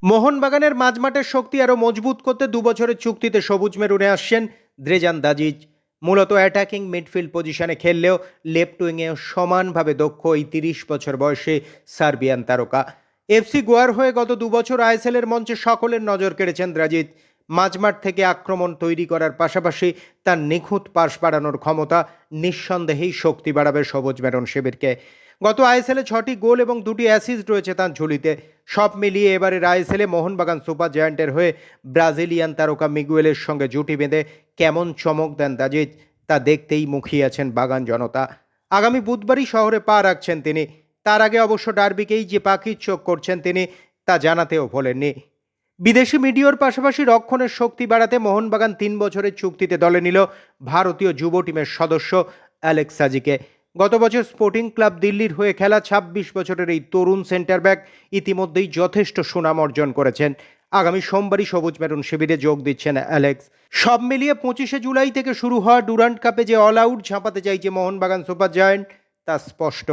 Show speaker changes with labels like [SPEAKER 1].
[SPEAKER 1] মোহনবাগানের মাঝমাঠের শক্তি আরও মজবুত করতে 2 বছরের চুক্তিতে সবুজ মেরুনে আসছেন দ্রেজান দাজিচ। মূলত অ্যাটাকিং মিডফিল্ড পজিশনে খেললেও লেফট উইংয়ে সমানভাবে দক্ষ এই 30 বছর বয়সী সার্বিয়ান তারকা। এফসি গোয়ার হয়ে গত 2 বছর আইএসএলের মঞ্চে সকলের নজর কেড়েছেন দ্রাজিচ। মাঝমাঠ থেকে আক্রমণ তৈরি করার পাশাপাশি তার নিখুঁত পাস বাড়ানোর ক্ষমতা নিঃসন্দেহেই শক্তি বাড়াবে সবুজ মেরুন শিবিরকে। গত আইএসএলে 6টি গোল এবং 2টি অ্যাসিস্ট রয়েছে তার ঝুলিতে। সব মিলিয়ে এবারের আইএসএলে মোহনবাগান সুপার জায়ান্টের হয়ে ব্রাজিলিয়ান তারকা মিগুয়েলের সঙ্গে জুটি বেঁধে কেমন চমক দেন দাজিচ তা দেখতেই মুখিয়ে আছেন বাগান জনতা। আগামী বুধবারই শহরে পা রাখছেন তিনি। তার আগে অবশ্য ডার্বিকেই যে পাখির চোখ করছেন তিনি তা জানাতেও ভোলেননি। বিদেশি মিডিয়ার পাশাপাশি রক্ষণের শক্তি বাড়াতে মোহনবাগান 3 বছরের চুক্তিতে দলে নিল ভারতীয় যুব টিমের সদস্য অ্যালেক্স সাজিকে। গত বছর স্পোর্টিং ক্লাব দিল্লির হয়ে খেলা 26 বছরের এই তরুণ সেন্টার ব্যাক ইতিমধ্যেই যথেষ্ট সুনাম অর্জন করেছেন। আগামী সোমবারই সবুজ মেরুন শিবিরে যোগ দিচ্ছেন অ্যালেক্স। সব মিলিয়ে 25শে জুলাই থেকে শুরু হওয়া ডুরান্ট কাপে যে অল আউট ঝাঁপাতে চাইছে মোহনবাগান সুপার জায়ান্ট তা স্পষ্ট।